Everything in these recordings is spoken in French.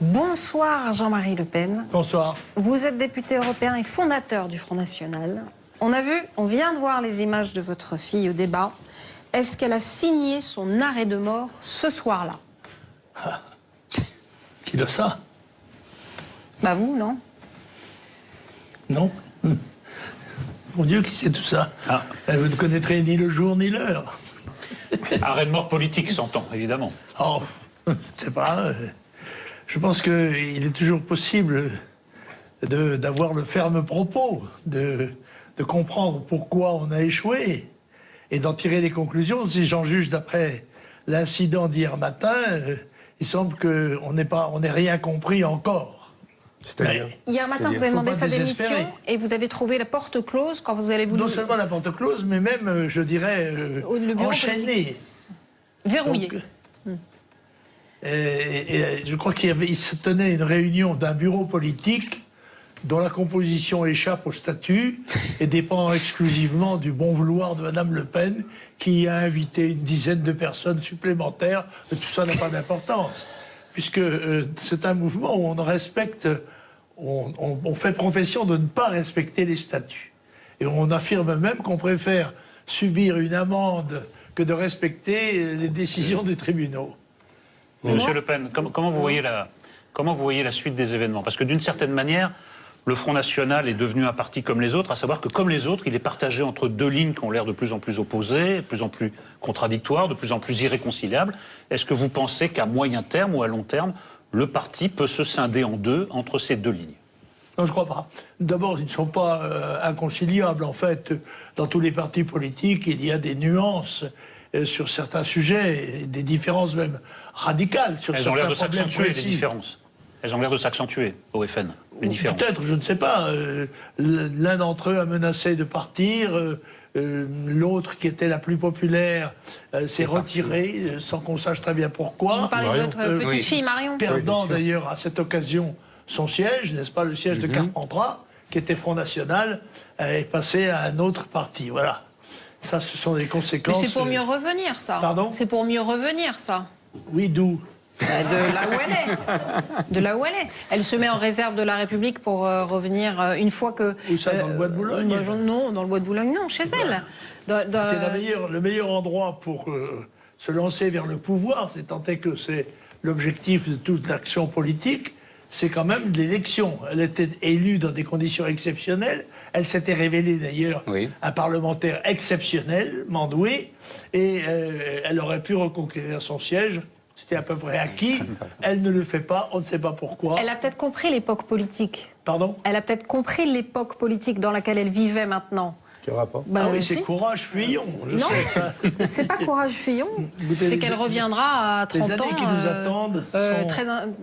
Bonsoir Jean-Marie Le Pen. Bonsoir. Vous êtes député européen et fondateur du Front National. On vient de voir les images de votre fille au débat. Est-ce qu'elle a signé son arrêt de mort ce soir-là? Qui le sait? Bah vous, non? Non. Mon Dieu, qui sait tout ça? Vous ne connaîtrez ni le jour ni l'heure. Arrêt de mort politique, s'entend, évidemment. Oh, je ne sais pas. Je pense qu'il est toujours possible d'avoir le ferme propos, de comprendre pourquoi on a échoué et d'en tirer des conclusions. Si j'en juge d'après l'incident d'hier matin, il semble qu'on n'ait rien compris encore. Hier matin, vous avez demandé sa démission et vous avez trouvé la porte close quand vous avez voulu... Non seulement la porte close, mais même, je dirais, enchaînée. Verrouillée. Et je crois qu'il se tenait une réunion d'un bureau politique dont la composition échappe au statut et dépend exclusivement du bon vouloir de Madame Le Pen, qui a invité une dizaine de personnes supplémentaires. Mais tout ça n'a pas d'importance, puisque c'est un mouvement où on respecte, on fait profession de ne pas respecter les statuts. Et on affirme même qu'on préfère subir une amende que de respecter les décisions des tribunaux. Monsieur Le Pen, comment vous voyez la suite des événements? Parce que d'une certaine manière, le Front National est devenu un parti comme les autres, à savoir que comme les autres, il est partagé entre deux lignes qui ont l'air de plus en plus opposées, de plus en plus contradictoires, de plus en plus irréconciliables. Est-ce que vous pensez qu'à moyen terme ou à long terme, le parti peut se scinder en deux entre ces deux lignes? Non, je ne crois pas. D'abord, ils ne sont pas inconciliables. En fait, dans tous les partis politiques, il y a des nuances sur certains sujets, des différences même radicales sur certains problèmes. Elles ont l'air de s'accentuer, les différences. Elles ont l'air de s'accentuer au FN, les différences. Peut-être, je ne sais pas. L'un d'entre eux a menacé de partir. L'autre, qui était la plus populaire, s'est retiré, sans qu'on sache très bien pourquoi. Vous parlez de votre petite fille, Marion. Perdant d'ailleurs à cette occasion son siège, n'est-ce pas, le siège de Carpentras, qui était Front National, est passé à un autre parti. Voilà. Ça, ce sont des conséquences... Mais c'est pour mieux revenir, ça. Pardon? C'est pour mieux revenir, ça. Oui, d'où? De là où elle est. De là où elle est. Elle se met en réserve de la République pour revenir une fois que... Où ça, dans le bois de Boulogne? Non, dans le bois de Boulogne, non, chez elle. C'est le meilleur endroit pour se lancer vers le pouvoir, c'est tant est que c'est l'objectif de toute action politique, c'est quand même l'élection. Elle était élue dans des conditions exceptionnelles. Elle s'était révélée d'ailleurs un parlementaire exceptionnellement doué. Et elle aurait pu reconquérir son siège. C'était à peu près acquis. Elle ne le fait pas, on ne sait pas pourquoi. Elle a peut-être compris l'époque politique. Pardon? Elle a peut-être compris l'époque politique dans laquelle elle vivait maintenant. Quel rapport? Ah oui, c'est Courage Fillon. Non, c'est pas Courage Fillon. C'est qu'elle reviendra à 30 ans. Les années qui nous attendent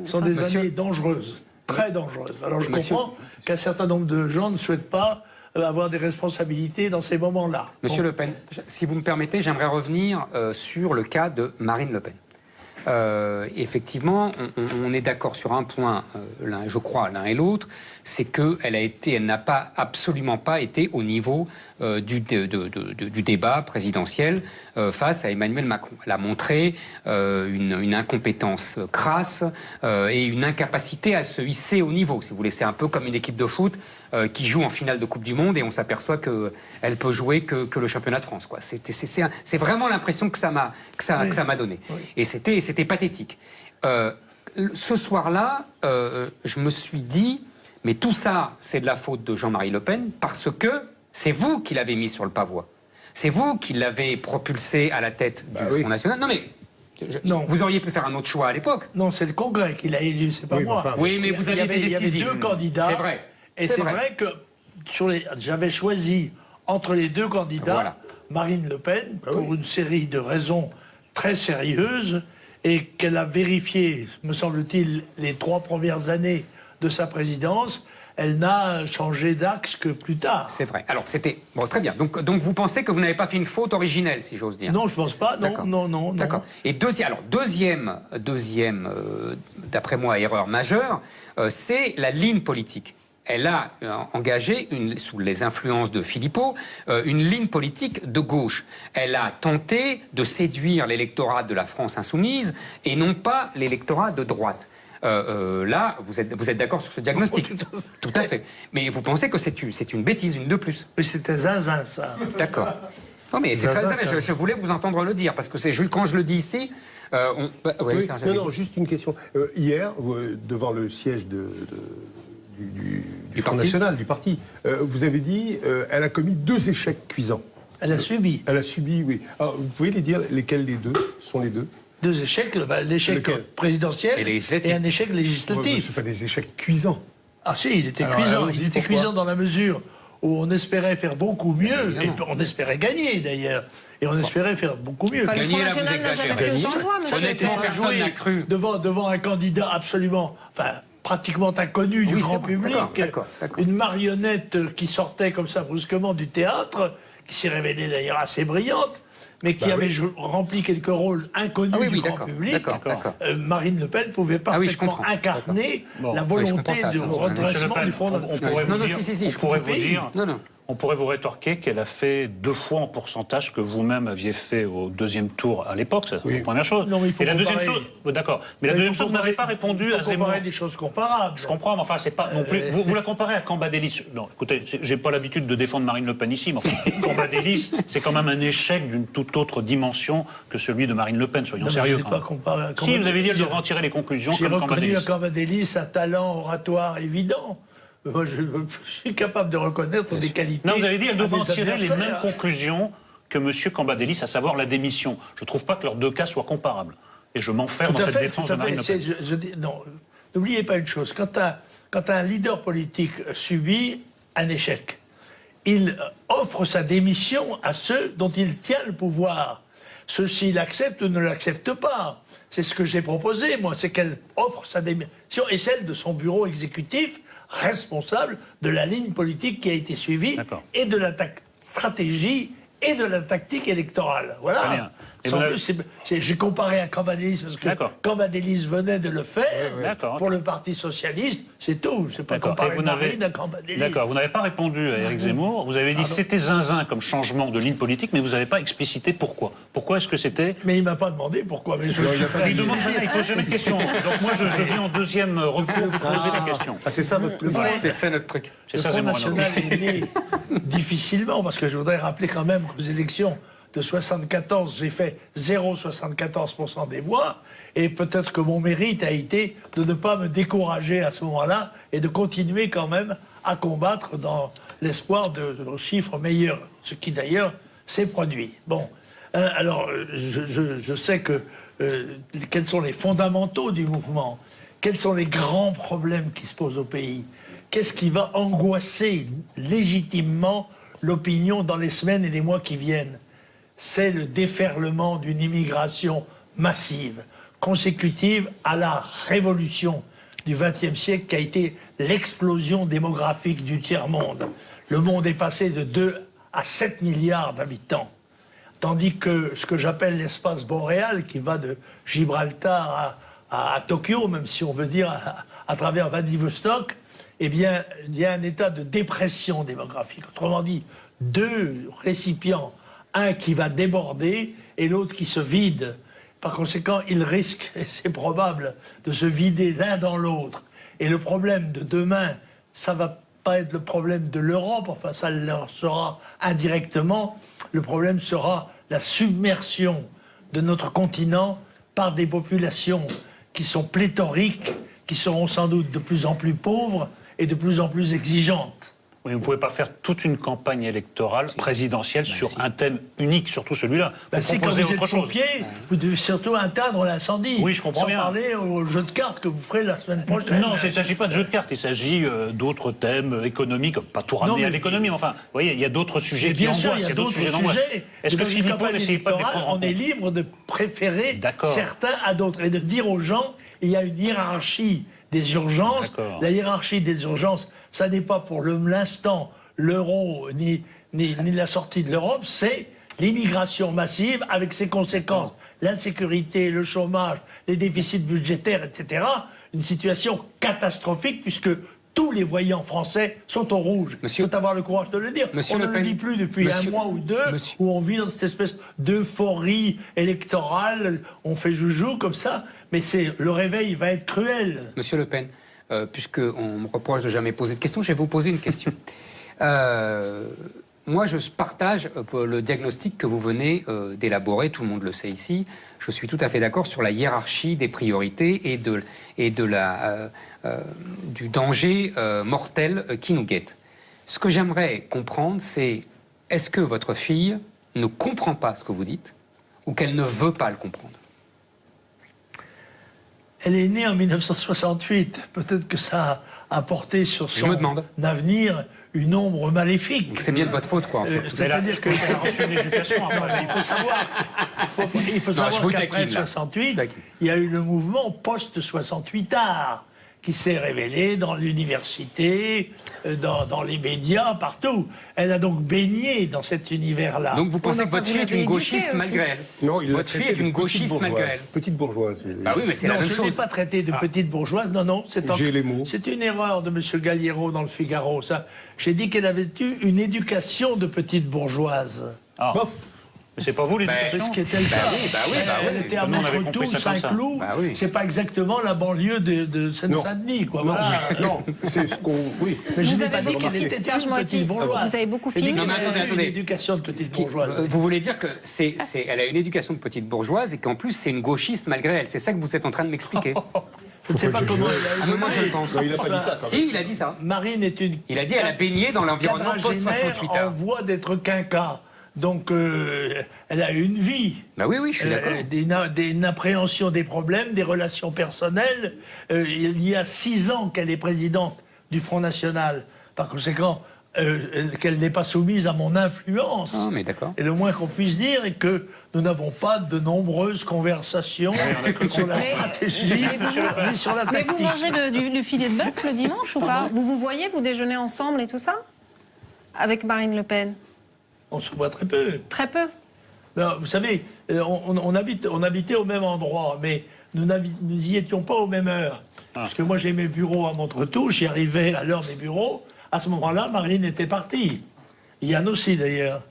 sont des années dangereuses, très dangereuses. Alors je comprends qu'un certain nombre de gens ne souhaitent pas avoir des responsabilités dans ces moments-là. Monsieur Le Pen, si vous me permettez, j'aimerais revenir sur le cas de Marine Le Pen. Effectivement, on est d'accord sur un point, je crois, l'un et l'autre, c'est qu'elle n'a absolument pas été au niveau du débat présidentiel face à Emmanuel Macron. Elle a montré une incompétence crasse et une incapacité à se hisser au niveau. Si vous voulez, c'est un peu comme une équipe de foot qui joue en finale de Coupe du Monde et on s'aperçoit qu'elle peut jouer que le championnat de France. C'est vraiment l'impression que ça m'a donné. Oui. Et c'était pathétique. Ce soir-là, je me suis dit, mais tout ça, c'est de la faute de Jean-Marie Le Pen parce que c'est vous qui l'avez mis sur le pavois. C'est vous qui l'avez propulsé à la tête du Front National. Non mais... Non. Vous auriez pu faire un autre choix à l'époque. Non, c'est le Congrès qui l'a élu, c'est pas moi. Enfin, oui, mais vous avez été décisif. Il y avait deux candidats. C'est vrai. Et c'est vrai que j'avais choisi entre les deux candidats Marine Le Pen pour une série de raisons très sérieuses et qu'elle a vérifié, me semble-t-il, les 3 premières années de sa présidence. Elle n'a changé d'axe que plus tard. C'est vrai. Alors, c'était... Bon, très bien. Donc vous pensez que vous n'avez pas fait une faute originelle, si j'ose dire? Non, je ne pense pas. Non. D'accord. Et deuxième, d'après moi, erreur majeure, c'est la ligne politique. Elle a engagé, sous les influences de Philippot, une ligne politique de gauche. Elle a tenté de séduire l'électorat de la France insoumise et non pas l'électorat de droite. Là, vous êtes d'accord sur ce diagnostic? Tout à fait. Mais vous pensez que c'est une bêtise, une de plus? Mais c'était zinzin, ça. D'accord. Non, mais c'est très vrai. Je voulais vous entendre le dire, parce que quand je le dis ici, Oui, non, juste une question. Hier, devant le siège du Front National, du parti, vous avez dit elle a commis 2 échecs cuisants. Elle a subi. Elle a subi, oui. Alors, vous pouvez les dire lesquels les deux sont les deux? 2 échecs, l'échec présidentiel et un échec législatif. Ce sont des échecs cuisants. Ah si, il était cuisant. Il était cuisant dans la mesure où on espérait faire beaucoup mieux, et on espérait gagner d'ailleurs, et on espérait faire beaucoup mieux. Enfin, le Front Gagner, là, vous National n'a jamais exagérez. cru son droit, monsieur. Honnêtement, personne n'a cru. Devant un candidat absolument, enfin, pratiquement inconnu du grand public, d'accord. une marionnette qui sortait comme ça brusquement du théâtre, qui s'est révélée d'ailleurs assez brillante, mais qui avait rempli quelques rôles inconnus du grand public. Marine Le Pen pouvait parfaitement incarner la volonté de redressement du Front National. On pourrait vous rétorquer qu'elle a fait 2 fois en pourcentage que vous-même aviez fait au 2e tour à l'époque, c'est la première chose. Non, mais il faut et la deuxième chose, d'accord. Mais la deuxième chose, vous n'avez pas répondu à Zemmour. Comparer des choses comparables. Je comprends, mais enfin, c'est pas non plus. Vous la comparez à Cambadélis. Non, écoutez, j'ai pas l'habitude de défendre Marine Le Pen ici, mais enfin, Cambadélis, c'est quand même un échec d'une toute autre dimension que celui de Marine Le Pen. Soyons sérieux. Je n'ai pas comparé à si vous avez dit, elle devrait en tirer les conclusions comme Cambadélis. J'ai reconnu à Cambadélis un talent oratoire évident. Moi, je suis capable de reconnaître des qualités. Non, vous avez dit qu'elle devrait en tirer les mêmes conclusions que M. Cambadélis, à savoir la démission. Je ne trouve pas que leurs 2 cas soient comparables. Et je m'enferme dans cette défense de Marine Le Pen. Non, n'oubliez pas une chose. Quand un leader politique subit un échec, il offre sa démission à ceux dont il tient le pouvoir. Ceux-ci l'acceptent ou ne l'acceptent pas. C'est ce que j'ai proposé, moi, c'est qu'elle offre sa démission et celle de son bureau exécutif, responsable de la ligne politique qui a été suivie et de la stratégie et de la tactique électorale. Voilà. J'ai comparé à Cambadélis parce que Cambadélis venait de le faire pour le Parti Socialiste, c'est tout. C'est pas comparer Marine à Cambadélis. D'accord, vous n'avez pas répondu à Éric Zemmour. Vous avez dit c'était zinzin comme changement de ligne politique, mais vous n'avez pas explicité pourquoi. Pourquoi est-ce que c'était... Mais il ne m'a pas demandé pourquoi. Mais il demande jamais, il pose jamais de questions. Donc moi je viens en deuxième recours vous poser la question. Ah, c'est ça votre plus c'est ça notre truc. C'est le ça, Front National est né difficilement, parce que je voudrais rappeler quand même qu'aux élections de 74, j'ai fait 0,74% des voix, et peut-être que mon mérite a été de ne pas me décourager à ce moment-là, et de continuer quand même à combattre dans l'espoir de chiffres meilleurs, ce qui d'ailleurs s'est produit. Bon, alors je sais que quels sont les fondamentaux du mouvement, quels sont les grands problèmes qui se posent au pays, qu'est-ce qui va angoisser légitimement l'opinion dans les semaines et les mois qui viennent. C'est le déferlement d'une immigration massive, consécutive à la révolution du XXe siècle qui a été l'explosion démographique du tiers-monde. Le monde est passé de 2 à 7 milliards d'habitants, tandis que ce que j'appelle l'espace boréal, qui va de Gibraltar à Tokyo, même si on veut dire à travers Vladivostok, eh bien, il y a un état de dépression démographique. Autrement dit, 2 récipients, un qui va déborder et l'autre qui se vide. Par conséquent, ils risquent, et c'est probable, de se vider l'un dans l'autre. Et le problème de demain, ça ne va pas être le problème de l'Europe, enfin ça leur sera indirectement, le problème sera la submersion de notre continent par des populations qui sont pléthoriques, qui seront sans doute de plus en plus pauvres et de plus en plus exigeantes. Oui, vous ne pouvez pas faire toute une campagne électorale présidentielle sur un thème unique, surtout celui-là. Vous proposez autre chose. Vous devez surtout atteindre l'incendie. Oui, je comprends bien. Sans parler au jeu de cartes que vous ferez la semaine prochaine. Non, il ne s'agit pas de jeu de cartes, il s'agit d'autres thèmes économiques, pas tout ramener à l'économie, mais enfin, vous voyez, il y a d'autres sujets qui angoissent, il y a d'autres sujets d'angoisse. Est-ce que Philippot n'essaye pas de les prendre en compte ? On est libre de préférer certains à d'autres et de dire aux gens, il y a une hiérarchie des urgences. La hiérarchie des urgences, ça n'est pas pour l'instant l'euro ni la sortie de l'Europe, c'est l'immigration massive avec ses conséquences. L'insécurité, le chômage, les déficits budgétaires, etc. Une situation catastrophique puisque tous les voyants français sont au rouge. Il faut avoir le courage de le dire. On ne le dit plus depuis un mois ou deux, où on vit dans cette espèce d'euphorie électorale, on fait joujou comme ça. Mais le réveil va être cruel. Monsieur Le Pen, puisqu'on me reproche de jamais poser de questions, je vais vous poser une question. Moi, je partage le diagnostic que vous venez d'élaborer, tout le monde le sait ici. Je suis tout à fait d'accord sur la hiérarchie des priorités et du danger mortel qui nous guette. Ce que j'aimerais comprendre, c'est est-ce que votre fille ne comprend pas ce que vous dites ou qu'elle ne veut pas le comprendre? Elle est née en 1968. Peut-être que ça a apporté sur son avenir une ombre maléfique. C'est bien de votre faute, quoi. En fait. C'est-à-dire qu'elle a reçu une éducation. Il faut savoir qu'après 68, il y a eu le mouvement post-68 art qui s'est révélé dans l'université, dans les médias, partout. Elle a donc baigné dans cet univers-là. Donc vous pensez que votre fille est une gauchiste malgré elle? Non, votre fille est une gauchiste malgré elle. Petite bourgeoise. Bah oui, mais c'est la même chose. Je ne l'ai pas traitée de petite bourgeoise. Non, J'ai les mots. C'est une erreur de M. Galliero dans le Figaro. J'ai dit qu'elle avait eu une éducation de petite bourgeoise. Ah. Mais c'est pas vous l'éducation? Ce qui était le cas. Elle était à Montretout, Saint-Cloud. C'est pas exactement la banlieue de Seine-Saint-Denis, quoi. Non, c'est ce qu'on... Oui. Mais je n'ai pas dit qu'elle était une petite bourgeoise. Vous avez beaucoup filmé. Non, mais attendez. Une éducation de petite bourgeoise. Vous voulez dire que elle a une éducation de petite bourgeoise et qu'en plus c'est une gauchiste malgré elle. C'est ça que vous êtes en train de m'expliquer. Je ne sais pas comment elle a moi je le pense. Non, il n'a pas dit ça. Si, il a dit ça. Marine est une... Il a dit elle a baigné dans l'environnement post-68 en voie d'être quinquat. Donc, elle a eu une vie. Bah oui, je suis d'accord. Une appréhension des problèmes, des relations personnelles. Il y a 6 ans qu'elle est présidente du Front National. Par conséquent, qu'elle n'est pas soumise à mon influence. Ah, mais d'accord. Et le moins qu'on puisse dire est que nous n'avons pas de nombreuses conversations sur la stratégie, ni sur la tactique. Mais vous mangez du filet de bœuf le dimanche ou pas? Vous voyez, vous déjeunez ensemble et tout ça? Avec Marine Le Pen? On se voit très peu. Très peu. Non, vous savez, on habitait au même endroit, mais nous n'y étions pas aux mêmes heures. Parce que moi, j'ai mes bureaux à Montretout, j'y arrivais à l'heure des bureaux. À ce moment-là, Marine était partie. Yann aussi, d'ailleurs.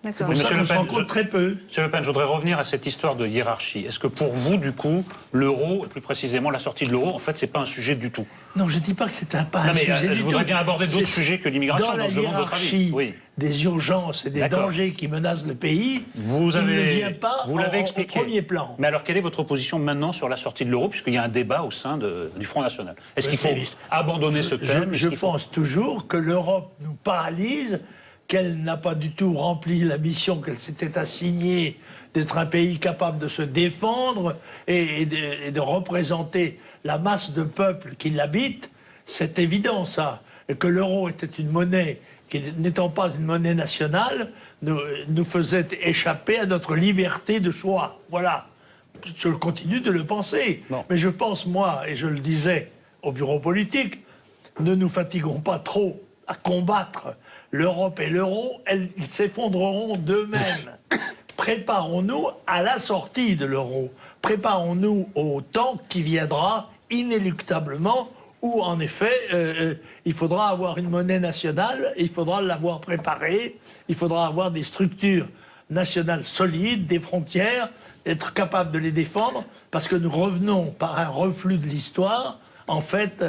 C'est pour ça qu'on se rencontre très peu. Monsieur Le Pen, je voudrais revenir à cette histoire de hiérarchie. Est-ce que pour vous, du coup, l'euro, et plus précisément la sortie de l'euro, en fait, c'est pas un sujet du tout? Non, je ne dis pas que c'est pas un sujet du tout. Je voudrais bien aborder d'autres sujets que l'immigration. Dans la hiérarchie des urgences et des dangers qui menacent le pays, il ne vient pas au premier plan. Mais alors, quelle est votre position maintenant sur la sortie de l'euro, puisqu'il y a un débat au sein du Front National? Est-ce qu'il faut abandonner ce thème? Je pense toujours que l'Europe nous paralyse, qu'elle n'a pas du tout rempli la mission qu'elle s'était assignée d'être un pays capable de se défendre et de représenter la masse de peuple qui l'habite. C'est évident, ça. Et que l'euro était une monnaie qui, n'étant pas une monnaie nationale, nous faisait échapper à notre liberté de choix. Voilà. Je continue de le penser. Non. Mais je pense, moi, et je le disais au bureau politique, ne nous fatiguons pas trop à combattre l'Europe et l'euro, ils s'effondreront d'eux-mêmes. Préparons-nous à la sortie de l'euro. Préparons-nous au temps qui viendra inéluctablement où, en effet, il faudra avoir une monnaie nationale, il faudra l'avoir préparée, il faudra avoir des structures nationales solides, des frontières, être capable de les défendre, parce que nous revenons par un reflux de l'histoire en fait,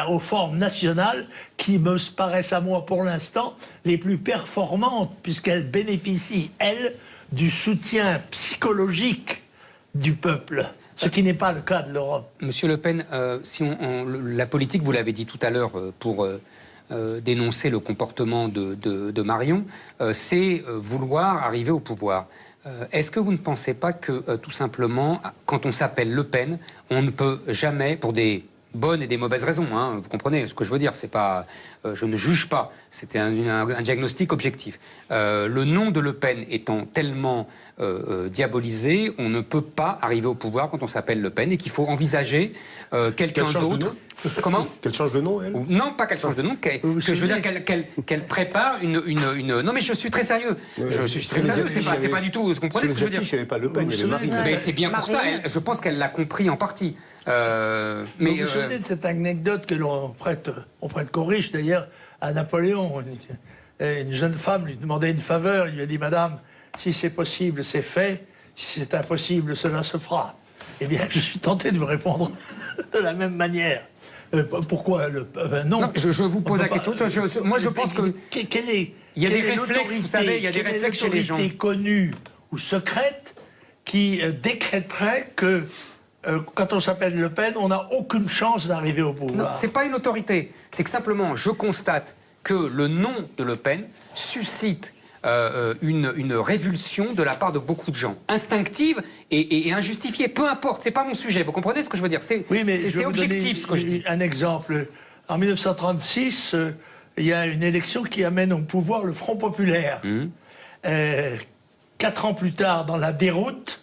aux formes nationales qui me paraissent à moi, pour l'instant, les plus performantes, puisqu'elles bénéficient, elles, du soutien psychologique du peuple, ce qui n'est pas le cas de l'Europe. Monsieur Le Pen, si la politique, vous l'avez dit tout à l'heure, pour dénoncer le comportement de Marion, c'est vouloir arriver au pouvoir. Est-ce que vous ne pensez pas que, tout simplement, quand on s'appelle Le Pen, on ne peut jamais, pour des bonnes et des mauvaises raisons, hein, vous comprenez ce que je veux dire, c'est pas, je ne juge pas, c'était un diagnostic objectif. Le nom de Le Pen étant tellement diabolisé, on ne peut pas arriver au pouvoir quand on s'appelle Le Pen et qu'il faut envisager quelqu'un d'autre. Comment? Qu'elle change de nom, elle? Non, pas qu'elle change de nom, que je veux dire qu'elle prépare une... Non, mais je suis très sérieux. Je suis très sérieux, c'est pas du tout... Vous comprenez ce que je veux dire? Il n'y avait pas Le Pen, il y avait Marine. Mais c'est bien pour ça, je pense qu'elle l'a compris en partie. Mais vous vous souvenez de cette anecdote que l'on prête corrige d'ailleurs à Napoléon. Une jeune femme lui demandait une faveur, il lui a dit « Madame, si c'est possible, c'est fait. Si c'est impossible, cela se fera. » Eh bien, je suis tenté de vous répondre de la même manière. Pourquoi non, Non, je vous pose la question. Moi, je pense que... Il y a des réflexes, vous savez, il y a des réflexes chez les gens. Quelle est l'autorité connue ou secrète qui décréterait que, quand on s'appelle Le Pen, on n'a aucune chance d'arriver au pouvoir? Non, c'est pas une autorité. C'est que simplement, je constate que le nom de Le Pen suscite une révulsion de la part de beaucoup de gens, instinctive et injustifiée. Peu importe, c'est pas mon sujet. Vous comprenez ce que je veux dire? C'est objectif ce que je dis. Un exemple. En 1936, il y a une élection qui amène au pouvoir le Front populaire. 4 ans plus tard, dans la déroute,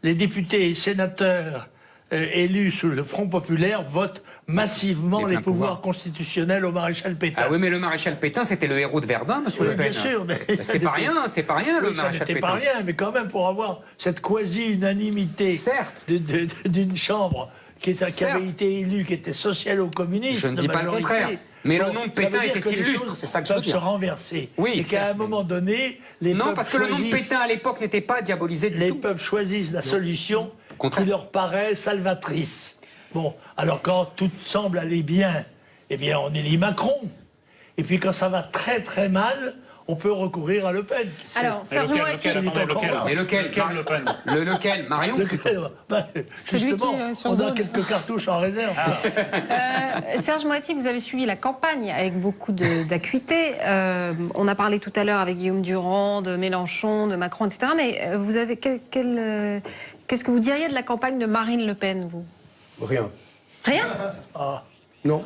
les députés et sénateurs élus sous le Front populaire votent massivement les pouvoirs constitutionnels au maréchal Pétain. Ah oui, mais le maréchal Pétain, c'était le héros de Verdun, monsieur Le Pen. Bien sûr, mais c'est pas rien, le maréchal Pétain. C'était pas rien, mais quand même pour avoir cette quasi-unanimité d'une chambre qui avait été élue, qui était socialo-communiste. Je ne dis pas le contraire. Mais le nom de Pétain était illustre, c'est ça que je veux dire. Se renverser. Oui, et qu'à un moment donné, non, parce que le nom de Pétain à l'époque n'était pas diabolisé du tout. Les peuples choisissent la solution qui leur paraît salvatrice. Bon, alors quand tout semble aller bien, eh bien on élit Macron. Et puis quand ça va très très mal, on peut recourir à Le Pen. Alors, Serge Moati. Lequel Marion justement, on a quelques cartouches en réserve. Serge Moati, vous avez suivi la campagne avec beaucoup d'acuité. On a parlé tout à l'heure avec Guillaume Durand, de Mélenchon, de Macron, etc. Mais vous avez qu'est-ce que vous diriez de la campagne de Marine Le Pen, vous? Rien. Rien? Non,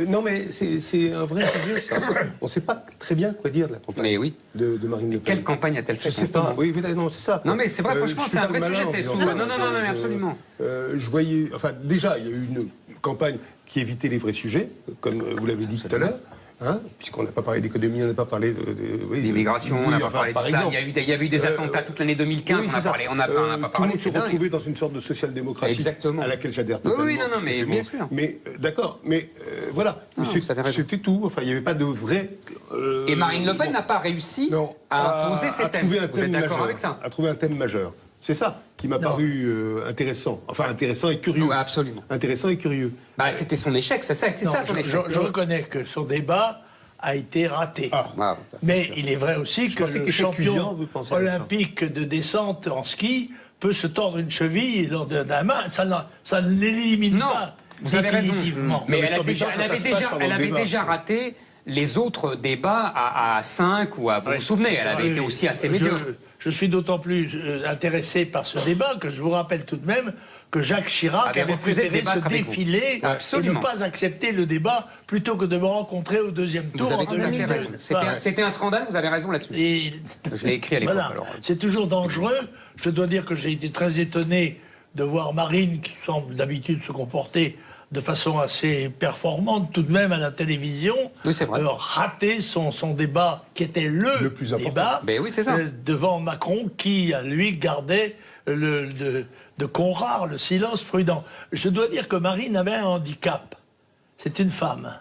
non, mais c'est un vrai sujet, ça. On ne sait pas très bien quoi dire de la campagne de Marine Le Pen. Quelle campagne a-t-elle fait? Je ne sais pas. Oui, non, c'est ça. Non, mais c'est vrai, franchement, c'est un vrai sujet. C'est souvent. Non, mais absolument. Je voyais. Enfin, déjà, il y a eu une campagne qui évitait les vrais sujets, comme vous l'avez dit tout à l'heure. Hein, puisqu'on n'a pas parlé d'économie, on n'a pas parlé d'immigration, on n'a pas parlé de ça. Il y a eu des attentats toute l'année 2015, on n'a pas parlé. Tout le monde s'est retrouvé dans une sorte de social-démocratie à laquelle j'adhère totalement. Oui, non, mais bien sûr. Mais d'accord, mais voilà, c'était tout. Enfin, il n'y avait pas de vrai... Et Marine Le Pen n'a pas réussi à imposer ses thèmes. Vous êtes d'accord avec ça? À trouver un thème majeur. C'est ça qui m'a paru intéressant. Enfin, intéressant et curieux. Oui, absolument. Intéressant et curieux. Bah, c'était son échec, c'est ça son échec. Je reconnais que son débat a été raté. Mais il est vrai aussi que le champion olympique de descente en ski peut se tordre une cheville lors d'un main. Ça ne l'élimine pas. Vous avez raison. Mais elle avait déjà raté les autres débats à 5 ou à... Vous vous souvenez, elle avait été aussi assez médiocre. Je suis d'autant plus intéressé par ce débat que je vous rappelle tout de même que Jacques Chirac avait préféré se défiler et ne pas accepter le débat plutôt que de me rencontrer au deuxième tour. Vous avez tout à fait raison. C'était un scandale, vous avez raison là-dessus. Je l'ai écrit à l'époque. Voilà. C'est toujours dangereux. Je dois dire que j'ai été très étonné de voir Marine, qui semble d'habitude se comporter de façon assez performante tout de même à la télévision, rater son débat qui était le plus débat devant Macron qui, lui, gardait de Conrart, le silence prudent. Je dois dire que Marine avait un handicap. C'est une femme.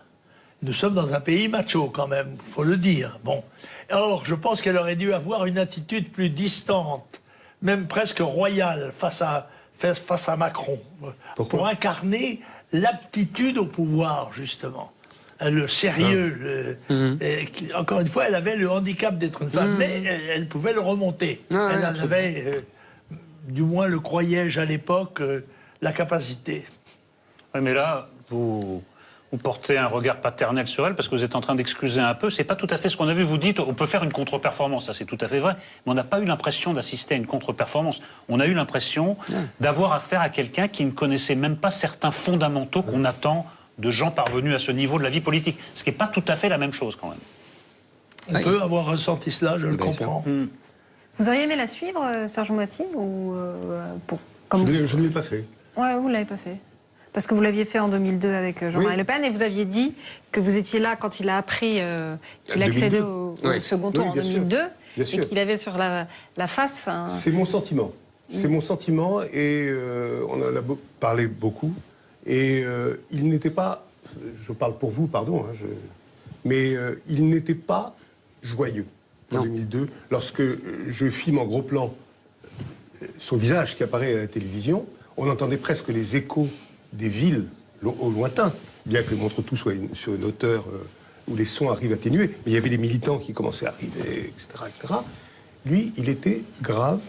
Nous sommes dans un pays macho quand même, il faut le dire. Bon. Or, je pense qu'elle aurait dû avoir une attitude plus distante, même presque royale, face à Macron, pour incarner l'aptitude au pouvoir, justement. Le sérieux. Encore une fois, elle avait le handicap d'être une femme, mais elle pouvait le remonter. Elle en avait, du moins le croyais-je à l'époque, la capacité. Oui, mais là, vous portez un regard paternel sur elle parce que vous êtes en train d'excuser un peu. C'est pas tout à fait ce qu'on a vu. Vous dites, on peut faire une contre-performance, ça c'est tout à fait vrai, mais on n'a pas eu l'impression d'assister à une contre-performance. On a eu l'impression d'avoir affaire à quelqu'un qui ne connaissait même pas certains fondamentaux qu'on attend de gens parvenus à ce niveau de la vie politique. Ce qui n'est pas tout à fait la même chose quand même. On peut avoir ressenti cela, je le comprends. Vous auriez aimé la suivre, Serge Moati, ou Je ne l'ai pas fait. Ouais, vous ne l'avez pas fait. Parce que vous l'aviez fait en 2002 avec Jean-Marie Le Pen, et vous aviez dit que vous étiez là quand il a appris qu'il accédait au second tour en 2002, et qu'il avait sur la face un... C'est mon sentiment. C'est mon sentiment, et on en a parlé beaucoup, et il n'était pas, je parle pour vous, pardon, mais il n'était pas joyeux en 2002, lorsque je filme en gros plan son visage qui apparaît à la télévision. on entendait presque les échos des villes au lointain, bien que Montretout soit sur une hauteur où les sons arrivent atténués. Mais il y avait les militants qui commençaient à arriver, etc., etc. Lui, il était grave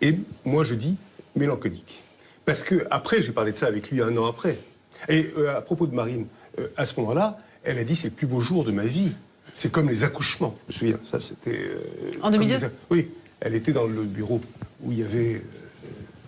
et, moi, je dis, mélancolique. Parce que après, j'ai parlé de ça avec lui 1 an après. Et à propos de Marine, à ce moment-là, elle a dit c'est le plus beau jour de ma vie. C'est comme les accouchements. Je me souviens, ça c'était. En 2002 Oui, elle était dans le bureau où il y avait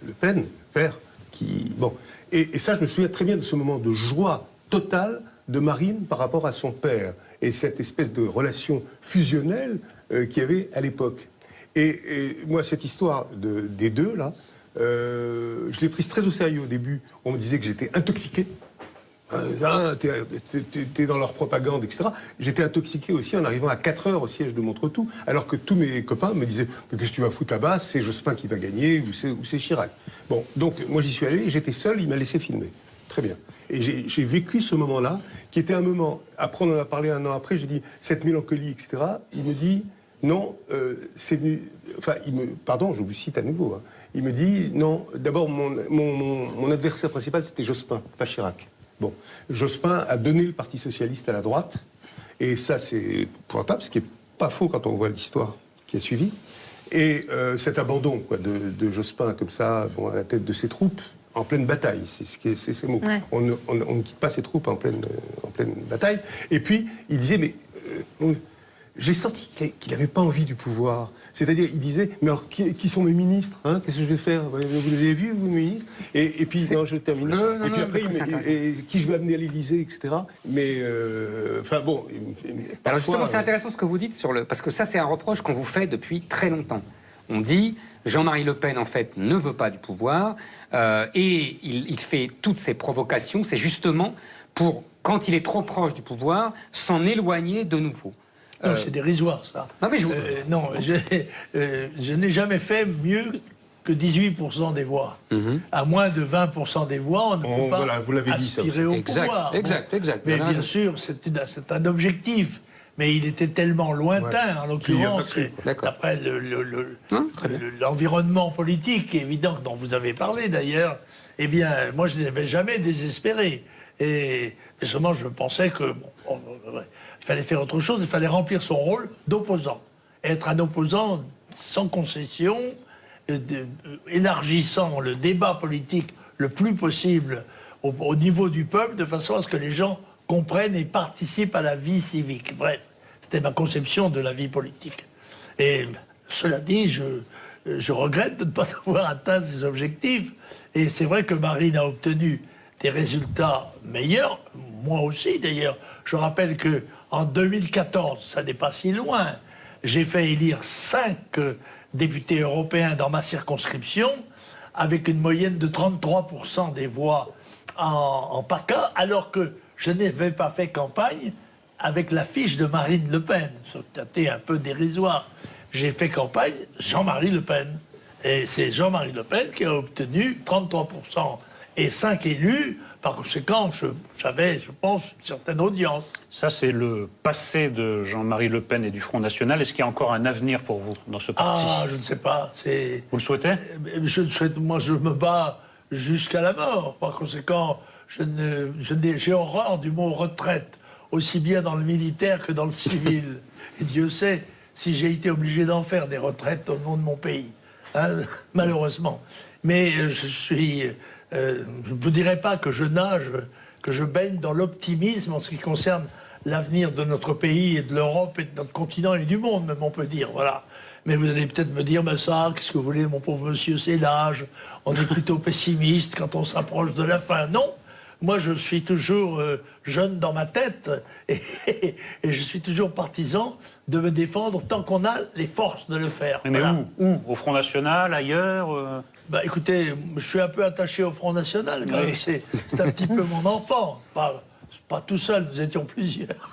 Le Pen, le père, qui. Bon. Et ça, je me souviens très bien de ce moment de joie totale de Marine par rapport à son père. Et cette espèce de relation fusionnelle qu'il y avait à l'époque. Et moi, cette histoire des deux, là, je l'ai prise très au sérieux au début. On me disait que j'étais intoxiqué. T'es dans leur propagande, etc. J'étais intoxiqué aussi en arrivant à 4 heures au siège de Montretout, alors que tous mes copains me disaient « Mais qu'est-ce que tu vas foutre là-bas? C'est Jospin qui va gagner ou c'est Chirac. » Bon, donc moi j'y suis allé, j'étais seul, il m'a laissé filmer. Très bien. Et j'ai vécu ce moment-là, qui était un moment... Après, on en a parlé 1 an après, j'ai dit « Cette mélancolie, etc. » Il me dit... Non, c'est venu... Enfin, pardon, je vous cite à nouveau. Hein. Il me dit, non, d'abord, mon adversaire principal, c'était Jospin, pas Chirac. Bon, Jospin a donné le Parti socialiste à la droite, et ça, c'est pointable, ce qui n'est pas faux quand on voit l'histoire qui a suivi. Et cet abandon quoi, de Jospin, comme ça, bon, à la tête de ses troupes, en pleine bataille, c'est ces mots. Ouais. On ne quitte pas ses troupes en pleine bataille. Et puis, il disait, mais... j'ai senti qu'il n'avait pas envie du pouvoir. C'est-à-dire, il disait, mais alors, qui sont mes ministres hein? Qu'est-ce que je vais faire? Vous les avez vus, vous, mes ministres? Et puis, non, je termine. Et puis après, qui je vais amener à l'Élysée, etc. Mais, enfin bon... Alors justement, c'est intéressant ce que vous dites, parce que ça, c'est un reproche qu'on vous fait depuis très longtemps. On dit, Jean-Marie Le Pen, en fait, ne veut pas du pouvoir, et il fait toutes ces provocations, c'est justement pour, quand il est trop proche du pouvoir, s'en éloigner de nouveau. Non, c'est dérisoire, ça. Non, mais non, je n'ai jamais fait mieux que 18% des voix. À moins de 20% des voix, on ne peut pas voilà, vous l'avez dit, ça aspirer au pouvoir. Exact. Mais bien sûr, c'est un objectif. Mais il était tellement lointain, en l'occurrence, d'après l'environnement politique, évident, dont vous avez parlé d'ailleurs, eh bien, moi, je n'avais jamais désespéré. Et seulement, je pensais que... Bon, il fallait faire autre chose, il fallait remplir son rôle d'opposant. Être un opposant sans concession, élargissant le débat politique le plus possible au niveau du peuple, de façon à ce que les gens comprennent et participent à la vie civique. Bref, c'était ma conception de la vie politique. Et cela dit, je regrette de ne pas avoir atteint ces objectifs. Et c'est vrai que Marine a obtenu des résultats meilleurs, moi aussi d'ailleurs. Je rappelle que en 2014, ça n'est pas si loin, j'ai fait élire 5 députés européens dans ma circonscription, avec une moyenne de 33% des voix en PACA, alors que je n'avais pas fait campagne avec l'affiche de Marine Le Pen. C'était un peu dérisoire. J'ai fait campagne Jean-Marie Le Pen. Et c'est Jean-Marie Le Pen qui a obtenu 33% et 5 élus. Par conséquent, j'avais, je pense, une certaine audience. Ça, c'est le passé de Jean-Marie Le Pen et du Front National. Est-ce qu'il y a encore un avenir pour vous dans ce parti? Ah, je ne sais pas. Vous le souhaitez? Moi, je me bats jusqu'à la mort. Par conséquent, j'ai horreur du mot retraite, aussi bien dans le militaire que dans le civil. Et Dieu sait si j'ai été obligé d'en faire des retraites au nom de mon pays, hein, malheureusement. Mais je ne vous dirai pas que je nage, que je baigne dans l'optimisme en ce qui concerne l'avenir de notre pays et de l'Europe et de notre continent et du monde, même on peut dire, voilà. Mais vous allez peut-être me dire, mais ça, qu'est-ce que vous voulez, mon pauvre monsieur, c'est l'âge, on est plutôt pessimiste quand on s'approche de la fin. Non, moi je suis toujours jeune dans ma tête et je suis toujours partisan de me défendre tant qu'on a les forces de le faire. Mais voilà. Où? Au Front National, ailleurs Bah, écoutez, je suis un peu attaché au Front National, quand même. C'est un petit peu mon enfant. Pas tout seul, nous étions plusieurs.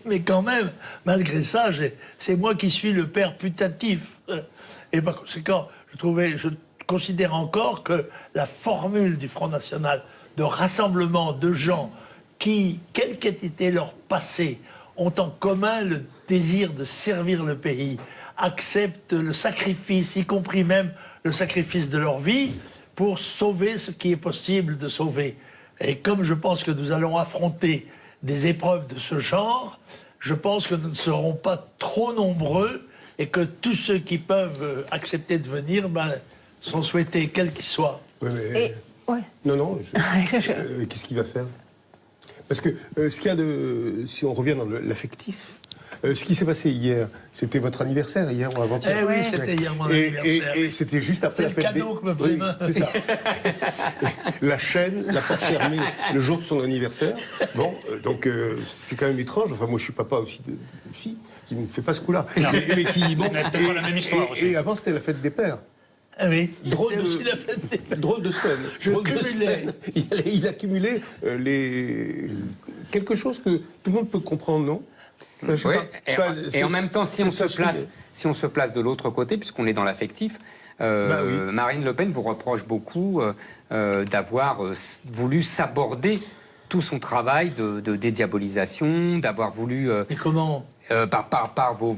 mais quand même, malgré ça, c'est moi qui suis le père putatif. Et par conséquent, je considère encore que la formule du Front National de rassemblement de gens qui, quel qu'ait été leur passé, ont en commun le désir de servir le pays, acceptent le sacrifice, y compris même le sacrifice de leur vie, pour sauver ce qui est possible de sauver. Et comme je pense que nous allons affronter des épreuves de ce genre, je pense que nous ne serons pas trop nombreux et que tous ceux qui peuvent accepter de venir sont souhaités, quels qu'ils soient. Oui, mais... Ouais. Non, qu'est-ce qu'il va faire? Parce que ce qu'il y a de... Si on revient dans l'affectif, ce qui s'est passé hier, c'était votre anniversaire hier ou avant-hier? Eh oui, c'était hier mon anniversaire. Et c'était juste après la fête des... cadeau que me faisait c'est ça. La chaîne, la porte fermée, le jour de son anniversaire. Bon, donc c'est quand même étrange. Enfin, moi, je suis papa aussi de fille qui ne fait pas ce coup-là. Mais qui... Bon, peut-être la même histoire aussi. Et avant, c'était la fête des pères. Ah oui, drôle de semaine. Il a cumulé quelque chose que tout le monde peut comprendre, non? Oui, et en même temps, si on se place de l'autre côté, puisqu'on est dans l'affectif, Marine Le Pen vous reproche beaucoup d'avoir voulu s'aborder tout son travail de dédiabolisation, d'avoir voulu... Mais comment par vos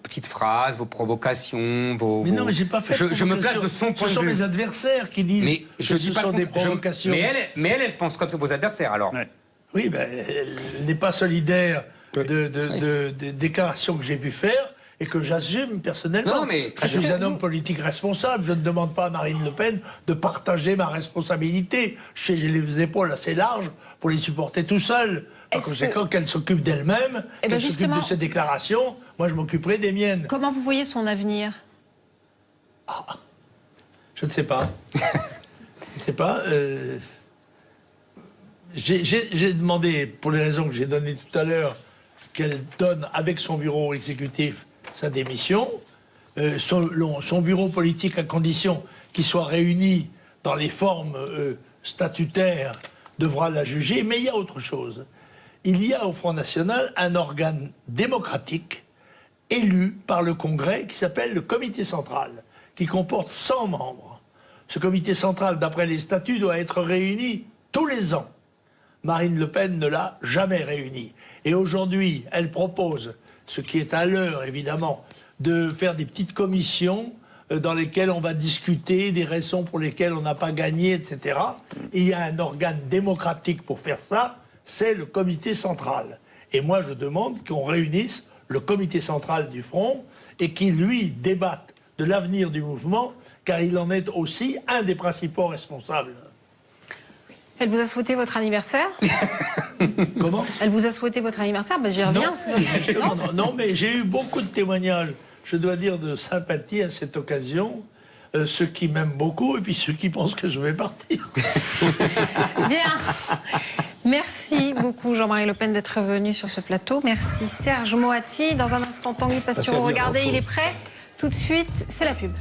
petites phrases, vos provocations, Mais non, mais j'ai pas fait je me place de son point de vue. Ce sont mes adversaires qui disent que ce sont des provocations. Mais elle pense comme vos adversaires, alors. Ouais. Oui, elle n'est pas solidaire des déclarations que j'ai pu faire et que j'assume personnellement. Non, mais je suis un homme politique responsable. Je ne demande pas à Marine Le Pen de partager ma responsabilité. J'ai les épaules assez larges pour les supporter tout seul. Par conséquent, qu'elle s'occupe d'elle-même, qu'elle s'occupe de ses déclarations, moi je m'occuperai des miennes. Comment vous voyez son avenir? Je ne sais pas. Je ne sais pas. J'ai demandé, pour les raisons que j'ai données tout à l'heure, qu'elle donne avec son bureau exécutif sa démission. Son bureau politique, à condition qu'il soit réuni dans les formes statutaires, devra la juger. Mais il y a autre chose. Il y a au Front National un organe démocratique élu par le Congrès qui s'appelle le Comité central, qui comporte 100 membres. Ce Comité central, d'après les statuts, doit être réuni tous les ans. Marine Le Pen ne l'a jamais réuni. Et aujourd'hui, elle propose, ce qui est à l'heure évidemment, de faire des petites commissions dans lesquelles on va discuter des raisons pour lesquelles on n'a pas gagné, etc. Et il y a un organe démocratique pour faire ça, c'est le Comité central. Et moi, je demande qu'on réunisse le Comité central du Front et qu'il, lui, débatte de l'avenir du mouvement, car il en est aussi un des principaux responsables. Elle vous a souhaité votre anniversaire? Comment? Elle vous a souhaité votre anniversaire? J'y reviens. Non, mais j'ai eu beaucoup de témoignages, je dois dire, de sympathie à cette occasion. Ceux qui m'aiment beaucoup et puis ceux qui pensent que je vais partir. Bien. Merci beaucoup Jean-Marie Le Pen d'être venu sur ce plateau. Merci Serge Moati. Dans un instant, Tanguy Pastureau, regardez, il est prêt. Tout de suite, c'est la pub.